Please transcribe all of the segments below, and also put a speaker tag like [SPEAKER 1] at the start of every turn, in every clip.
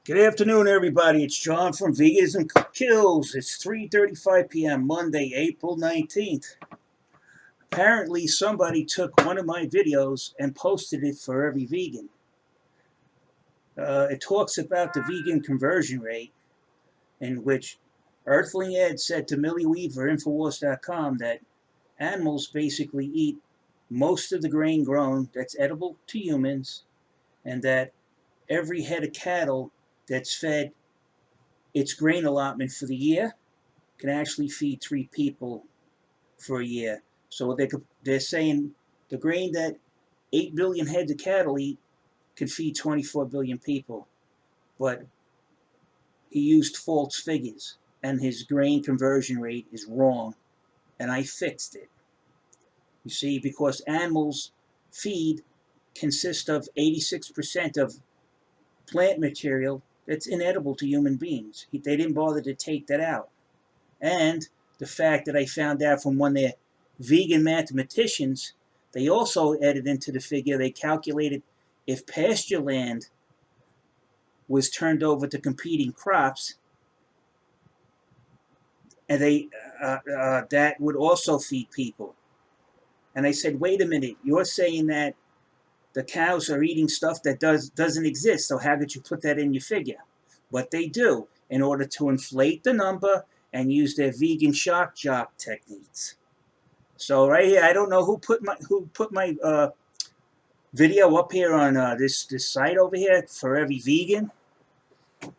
[SPEAKER 1] Good afternoon, everybody. It's John from Veganism KILLS. It's 3:35 p.m. Monday, April 19th. Apparently, somebody took one of my videos and posted it for every vegan. It talks about the vegan conversion rate, in which Earthling Ed said to Millie Weaver, Infowars.com, that animals basically eat most of the grain grown that's edible to humans, and that every head of cattle that's fed its grain allotment for the year can actually feed 3 people for a year. So they're saying the grain that 8 billion heads of cattle eat can feed 24 billion people. But he used false figures, and his grain conversion rate is wrong. And I fixed it. You see, because animals' feed consists of 86% of plant material that's inedible to human beings. They didn't bother to take that out. And the fact that I found out from one of their vegan mathematicians, they also added into the figure, they calculated if pasture land was turned over to competing crops, and that would also feed people. And I said, wait a minute, you're saying that the cows are eating stuff that doesn't exist, so how could you put that in your figure? But they do, in order to inflate the number and use their vegan shock jock techniques. So right here, I don't know who put my video up here on this site over here for every vegan.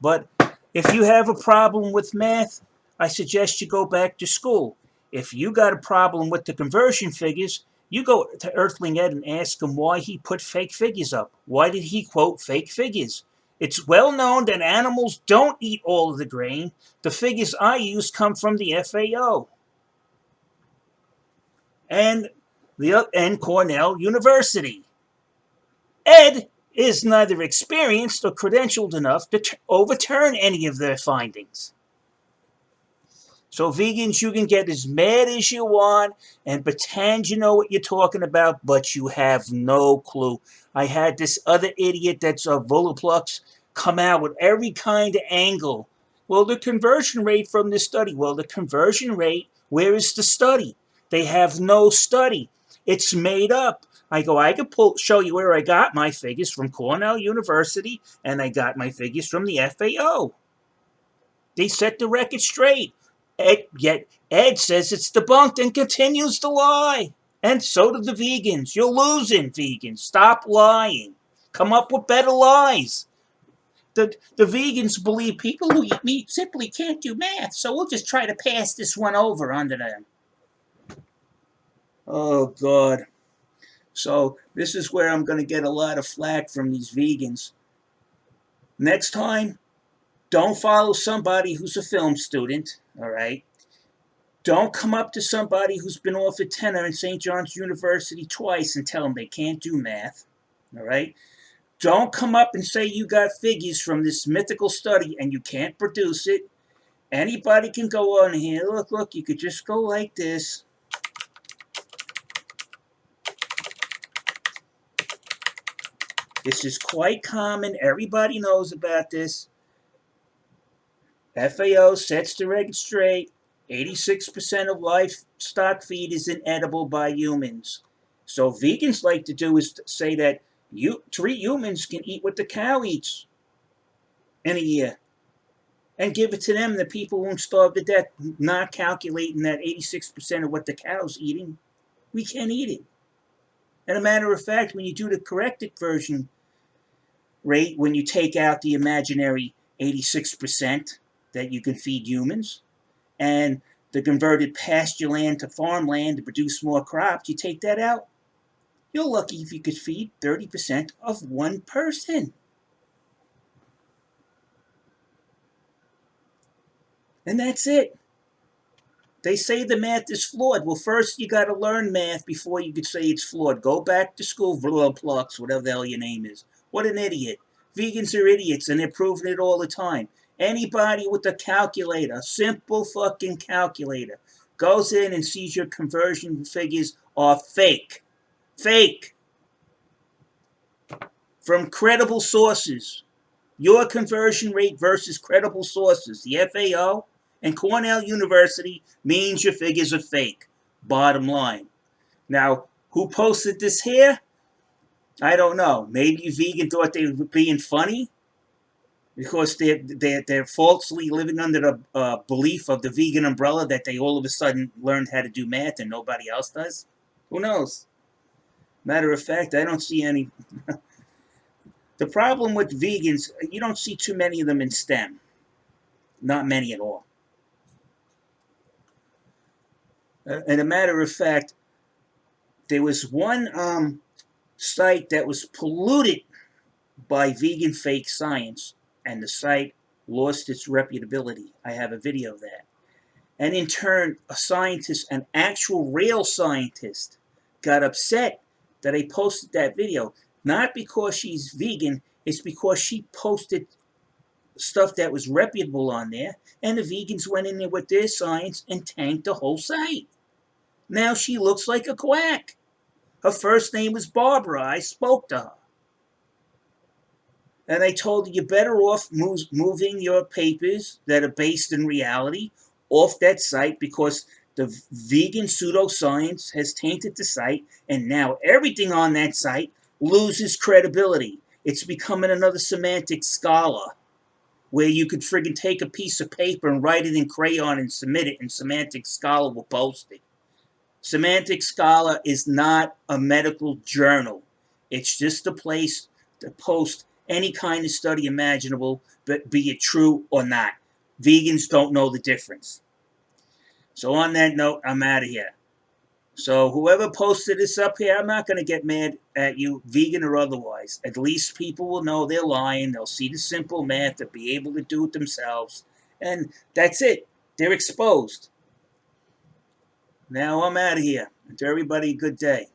[SPEAKER 1] But if you have a problem with math, I suggest you go back to school. If you got a problem with the conversion figures, you go to Earthling Ed and ask him why he put fake figures up. Why did he quote fake figures? It's well known that animals don't eat all of the grain. The figures I use come from the FAO and Cornell University. Ed is neither experienced or credentialed enough to overturn any of their findings. So vegans, you can get as mad as you want and pretend you know what you're talking about, but you have no clue. I had this other idiot that's a Voluplex come out with every kind of angle. Well, the conversion rate from this study. Well, the conversion rate, where is the study? They have no study. It's made up. I could show you where I got my figures from Cornell University, and I got my figures from the FAO. They set the record straight. Yet Ed says it's debunked and continues to lie. And so do the vegans. You're losing, vegans. Stop lying. Come up with better lies. The vegans believe people who eat meat simply can't do math, so we'll just try to pass this one over onto them. Oh, God. So this is where I'm going to get a lot of flack from these vegans. Next time, don't follow somebody who's a film student, all right? Don't come up to somebody who's been offered tenure in St. John's University twice and tell them they can't do math, all right? Don't come up and say you got figures from this mythical study and you can't produce it. Anybody can go on here. Look, you could just go like this. This is quite common. Everybody knows about this. FAO sets the record straight. 86% of livestock feed is inedible by humans. So vegans like to do is to say that 3 humans can eat what the cow eats in a year and give it to them. The people won't starve to death, not calculating that 86% of what the cow's eating, we can't eat it. And a matter of fact, when you do the corrected version rate, when you take out the imaginary 86% that you can feed humans, and the converted pasture land to farmland to produce more crops, you take that out, you're lucky if you could feed 30% of one person. And that's it. They say the math is flawed. Well, first you got to learn math before you could say it's flawed. Go back to school, Plux, whatever the hell your name is. What an idiot. Vegans are idiots, and they're proving it all the time. Anybody with a calculator, a simple fucking calculator, goes in and sees your conversion figures are fake. Fake. From credible sources. Your conversion rate versus credible sources, the FAO and Cornell University, means your figures are fake. Bottom line. Now, who posted this here? I don't know. Maybe vegan thought they were being funny because they're falsely living under the belief of the vegan umbrella that they all of a sudden learned how to do math and nobody else does. Who knows? Matter of fact, I don't see any. The problem with vegans, you don't see too many of them in STEM. Not many at all. And a matter of fact, there was one site that was polluted by vegan fake science, and the site lost its reputability. I have a video of that. And in turn, a scientist, an actual real scientist, got upset that I posted that video. Not because she's vegan, it's because she posted stuff that was reputable on there, and the vegans went in there with their science and tanked the whole site. Now she looks like a quack. Her first name was Barbara. I spoke to her. And I told her, you're better off moving your papers that are based in reality off that site because the vegan pseudoscience has tainted the site, and now everything on that site loses credibility. It's becoming another semantic scholar where you could friggin' take a piece of paper and write it in crayon and submit it, and Semantic Scholar will post it. Semantic Scholar is not a medical journal. It's just a place to post any kind of study imaginable, but be it true or not. Vegans don't know the difference. So on that note, I'm out of here. So whoever posted this up here, I'm not going to get mad at you, vegan or otherwise. At least people will know they're lying. They'll see the simple math. They'll be able to do it themselves. And that's it. They're exposed. Now I'm out of here. And to everybody, good day.